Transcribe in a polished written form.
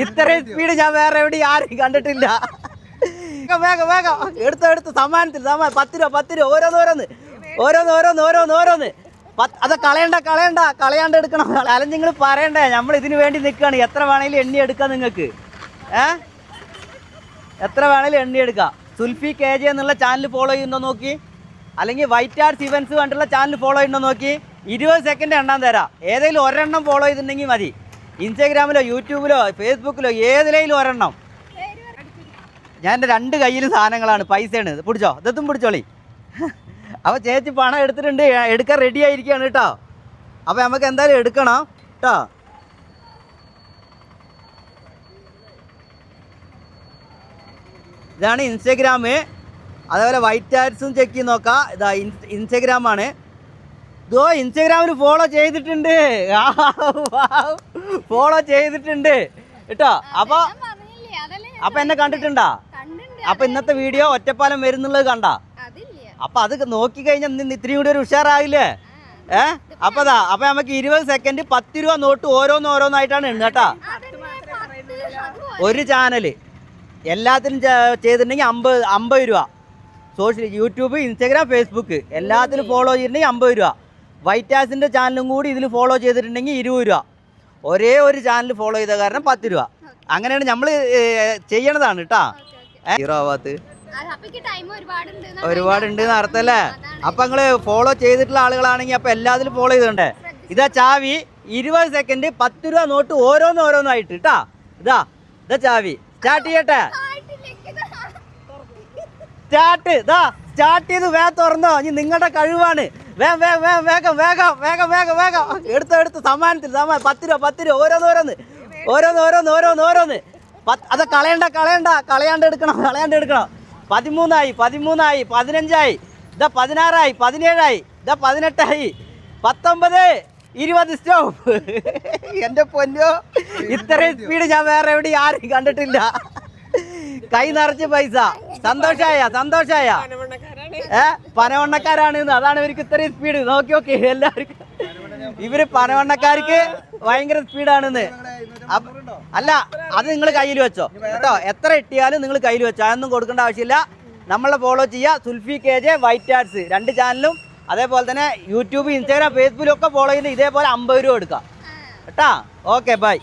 ഇത്രയും സ്പീഡ് ഞാൻ വേറെ എവിടെ ആരും കണ്ടിട്ടില്ല. വേഗം വേഗം എടുത്ത് സമ്മാനത്തിൽ 10 രൂപ ഓരോന്ന്. അത് കളയാണ്ട് എടുക്കണം. അല്ല നിങ്ങൾ പറയണ്ടേ, നമ്മൾ ഇതിനു വേണ്ടി നിൽക്കുകയാണ്. എത്ര വേണമെങ്കിലും എണ്ണി എടുക്കാം നിങ്ങൾക്ക്. എത്ര വേണമെങ്കിലും എണ്ണി എടുക്കാം. സുൽഫി KJ എന്നുള്ള ചാനൽ ഫോളോ ചെയ്യുന്നോ നോക്കി, അല്ലെങ്കിൽ വൈറ്റ് ആർട്സ് ഇവൻസ് കണ്ടുള്ള ചാനൽ ഫോളോ ചെയ്യുന്നോ നോക്കി. 20 സെക്കൻഡ് എണ്ണാൻ തരാം. ഏതെങ്കിലും ഒരെണ്ണം ഫോളോ ചെയ്തിട്ടുണ്ടെങ്കിൽ മതി. ഇൻസ്റ്റാഗ്രാമിലോ യൂട്യൂബിലോ ഫേസ്ബുക്കിലോ ഏതിലേലും ഒരെണ്ണം. ഞാൻ എൻ്റെ 2 കയ്യിലും സാധനങ്ങളാണ്, പൈസയാണ്. പിടിച്ചോ, ഇതും പിടിച്ചോളി. അപ്പോൾ ചേച്ചി പണം എടുത്തിട്ടുണ്ട്, എടുക്കാൻ റെഡി ആയിരിക്കുകയാണ് കേട്ടോ. അപ്പോൾ നമുക്ക് എന്തായാലും എടുക്കണം കേട്ടോ. ഇതാണ് ഇൻസ്റ്റാഗ്രാം. അതേപോലെ വൈറ്റ് ആർട്സും ചെക്ക് ചെയ്ത് നോക്കാം. ഇതാ ഇൻസ്റ്റാഗ്രാമാണ്. ഇതോ ഇൻസ്റ്റാഗ്രാമിൽ ഫോളോ ചെയ്തിട്ടുണ്ട് കേട്ടോ. അപ്പോൾ എന്നെ കണ്ടിട്ടുണ്ടാ? അപ്പോൾ ഇന്നത്തെ വീഡിയോ ഒറ്റപ്പാലം വരുന്നുള്ളത് കണ്ടാ? അപ്പോൾ അത് നോക്കിക്കഴിഞ്ഞാൽ ഇന്ന് ഇത്രയും കൂടി ഒരു ഉഷാറാവില്ലേ? അപ്പോൾ നമുക്ക് 20 സെക്കൻഡ് 10 രൂപ നോട്ട് ഓരോന്നായിട്ടാണ് എണ്ണ കേട്ടോ. ഒരു ചാനൽ എല്ലാത്തിനും ചെയ്തിട്ടുണ്ടെങ്കിൽ 50 രൂപ. യൂട്യൂബ്, ഇൻസ്റ്റാഗ്രാം, ഫേസ്ബുക്ക് എല്ലാത്തിലും ഫോളോ ചെയ്തിട്ടുണ്ടെങ്കിൽ 50 രൂപ. വൈറ്റ് ആസിൻ്റെ ചാനലും കൂടി ഇതിൽ ഫോളോ ചെയ്തിട്ടുണ്ടെങ്കിൽ 20 രൂപ. ഒരേ ഒരു ചാനൽ ഫോളോ ചെയ്ത കാരണം 10 രൂപ. അങ്ങനെയാണ് നമ്മൾ ചെയ്യണതാണ് കേട്ടോ. ഹീറോവാത്ത് ഒരുപാടുണ്ട് അർത്ഥല്ലേ. അപ്പം നിങ്ങൾ ഫോളോ ചെയ്തിട്ടുള്ള ആളുകളാണെങ്കിൽ അപ്പം എല്ലാത്തിലും ഫോളോ ചെയ്തിട്ടുണ്ടേ. ഇതാ ചാവി. 20 സെക്കൻഡ് 10 രൂപ നോട്ട് ഓരോന്നായിട്ട് കേട്ടാ. ഇതാ ചാവി. സ്റ്റാർട്ട് ചെയ്യട്ടെ. സ്റ്റാർട്ട് ചെയ്ത് വേഗം തുറന്നോ. ഇനി നിങ്ങളുടെ കഴിവാണ്. വേഗം എടുത്ത് സമ്മാനത്തിൽ 10 രൂപ ഓരോന്ന്. അത് കളയാണ്ട് എടുക്കണം. 13 ആയി 15 ആയി, ഇതാ 16 ആയി, 17 ആയി, ഇതാ 18 ആയി, 19, 20. സ്റ്റോപ്പ്. എൻ്റെ പൊന്നോ, ഇത്രയും സ്പീഡ് ഞാൻ വേറെ എവിടെ ആരും കണ്ടിട്ടില്ല. കൈ നിറച്ച് പൈസ. സന്തോഷായ പനവണ്ണക്കാരാണ്. അതാണ് ഇവർക്ക് ഇത്രയും സ്പീഡ്. നോക്കി എല്ലാവർക്കും. ഇവര് പനവണ്ണക്കാർക്ക് ഭയങ്കര സ്പീഡാണെന്ന്. അല്ല, അത് നിങ്ങൾ കയ്യിൽ വെച്ചോ കേട്ടോ. എത്ര ഇട്ടിയാലും നിങ്ങൾ കയ്യിൽ വെച്ചോ. അതൊന്നും കൊടുക്കേണ്ട ആവശ്യമില്ല. നമ്മളെ ഫോളോ ചെയ്യുക. സുൽഫി KJ, വൈറ്റ് ആർട്സ് 2 ചാനലും. അതേപോലെ തന്നെ യൂട്യൂബ്, ഇൻസ്റ്റാഗ്രാം, ഫേസ്ബുക്കിലൊക്കെ ഫോളോ ചെയ്യുന്നത്. ഇതേപോലെ 50 രൂപ എടുക്കാം കേട്ടോ. Okay, by.